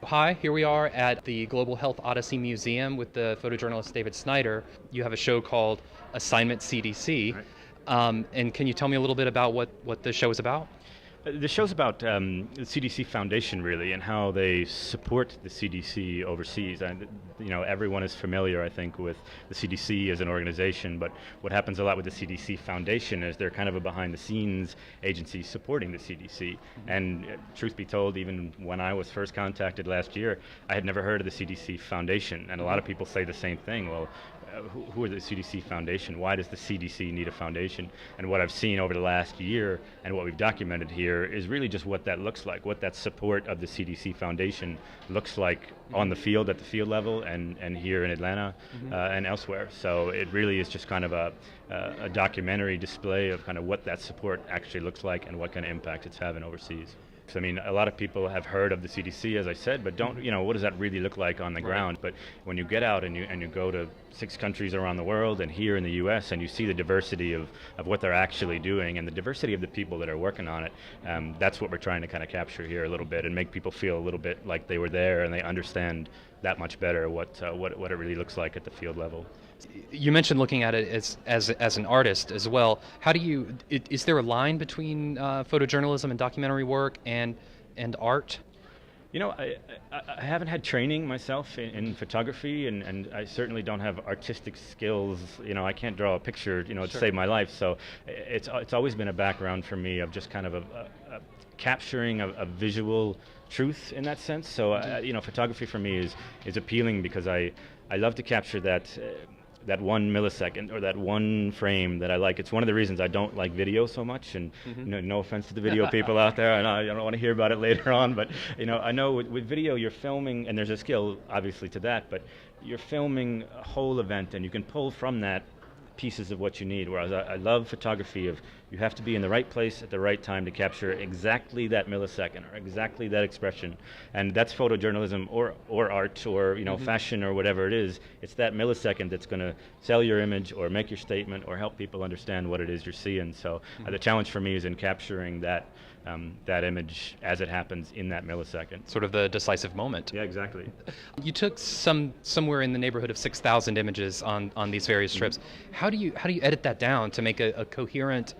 hi, here we are at the Global Health Odyssey Museum with the photojournalist David Snyder. You have a show called Assignment CDC. Right. And can you tell me a little bit about what the show is about? The show's about the CDC Foundation, really, and how they support the CDC overseas. And everyone is familiar, I think, with the CDC as an organization. But what happens a lot with the CDC Foundation is they're kind of a behind-the-scenes agency supporting the CDC. And truth be told, even when I was first contacted last year, I had never heard of the CDC Foundation. And a lot of people say the same thing. Well, who are the CDC Foundation? Why does the CDC need a foundation? And what I've seen over the last year and what we've documented here is really just what that looks like, what that support of the CDC Foundation looks like on the field, at the field level, and here in Atlanta and elsewhere. So it really is just kind of a documentary display of kind of what that support actually looks like and what kind of impact it's having overseas. I mean, a lot of people have heard of the CDC, as I said, but don't, what does that really look like on the ground? But when you get out and you go to 6 countries around the world and here in the US and you see the diversity of what they're actually doing and the diversity of the people that are working on it, that's what we're trying to kind of capture here a little bit and make people feel a little bit like they were there and they understand that much better what it really looks like at the field level. You mentioned looking at it as an artist as well. How do you, is there a line between photojournalism and documentary work and art? I haven't had training myself in photography, and I certainly don't have artistic skills. I can't draw a picture, to save my life. So it's always been a background for me of just kind of a capturing a visual truth in that sense. So photography for me is appealing because I love to capture that 1 millisecond or that one frame that I like. It's one of the reasons I don't like video so much, and no offense to the video people out there, I don't want to hear about it later on, but I know with video you're filming, and there's a skill obviously to that, but you're filming a whole event and you can pull from that pieces of what you need, whereas I love photography of you have to be in the right place at the right time to capture exactly that millisecond or exactly that expression, and that's photojournalism or art or fashion or whatever it is. It's that millisecond that's going to sell your image or make your statement or help people understand what it is you're seeing. So the challenge for me is in capturing that image as it happens in that millisecond. Sort of the decisive moment. Yeah, exactly. You took somewhere in the neighborhood of 6,000 images on these various trips. How do you edit that down to make a coherent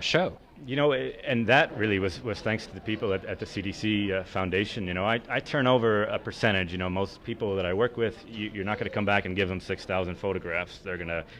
show? And that really was thanks to the people at the CDC Foundation. I turn over a percentage. Most people that I work with, you're not going to come back and give them 6,000 photographs.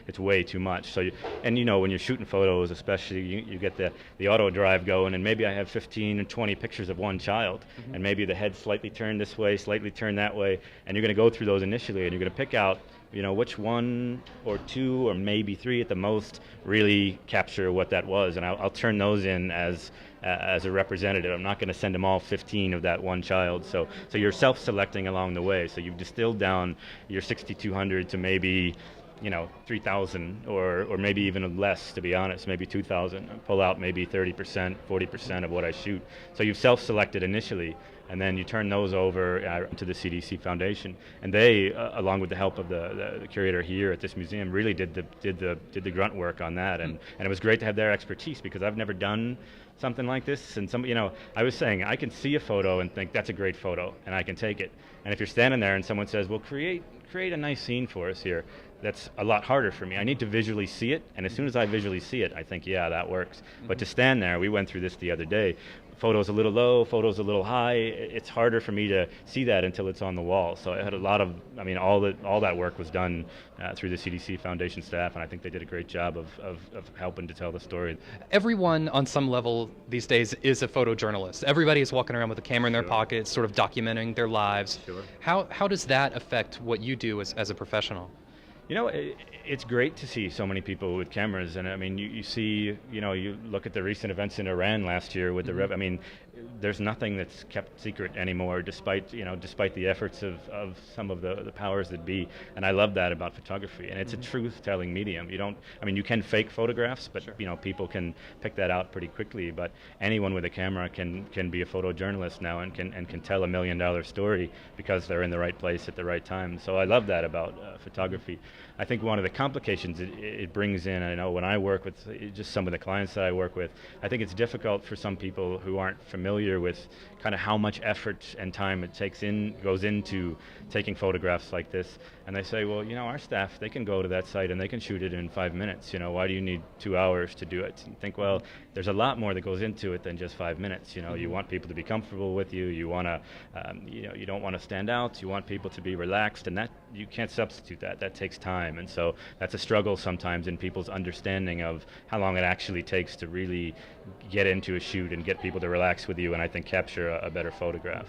It's way too much. So, when you're shooting photos, especially, you get the auto drive going, and maybe I have 15 and 20 pictures of one child, and maybe the head slightly turned this way, slightly turned that way, and you're going to go through those initially, and you're going to pick out which 1 or 2 or maybe 3 at the most really capture what that was, and I'll turn those in as a representative. I'm not going to send them all 15 of that one child. So you're self-selecting along the way. So you've distilled down your 6,200 to maybe 3,000 or maybe even less, to be honest, maybe 2,000. Pull out maybe 30%, 40% of what I shoot. So you've self-selected initially, and then you turn those over to the CDC Foundation, and they, along with the help of the curator here at this museum, really did the grunt work on that, and it was great to have their expertise because I've never done something like this. And I was saying I can see a photo and think that's a great photo, and I can take it. And if you're standing there and someone says, "Well, create a nice scene for us here," that's a lot harder for me. I need to visually see it, and as soon as I visually see it, I think, yeah, that works. But to stand there, we went through this the other day, photos a little low, photos a little high, it's harder for me to see that until it's on the wall. So I had a lot of, all that work was done through the CDC Foundation staff, and I think they did a great job of helping to tell the story. Everyone on some level these days is a photojournalist. Everybody is walking around with a camera in their pocket, sort of documenting their lives. Sure. How does that affect what you do as a professional? It's great to see so many people with cameras, and you see, you look at the recent events in Iran last year with the there's nothing that's kept secret anymore, despite the efforts of some of the powers that be, and I love that about photography, and it's a truth-telling medium. You can fake photographs, but people can pick that out pretty quickly, but anyone with a camera can be a photojournalist now and can tell $1 million story because they're in the right place at the right time. So I love that about photography. I think one of the complications it brings in, I know when I work with just some of the clients that I work with, I think it's difficult for some people who aren't familiar familiar with kind of how much effort and time it goes into taking photographs like this, and they say, well, our staff, they can go to that site and they can shoot it in 5 minutes. Why do you need 2 hours to do it? And think, well, there's a lot more that goes into it than just 5 minutes. You want people to be comfortable with you. You want to, you don't want to stand out. You want people to be relaxed, and that you can't substitute that. That takes time, and so that's a struggle sometimes in people's understanding of how long it actually takes to really get into a shoot and get people to relax with you, and I think capture a better photograph.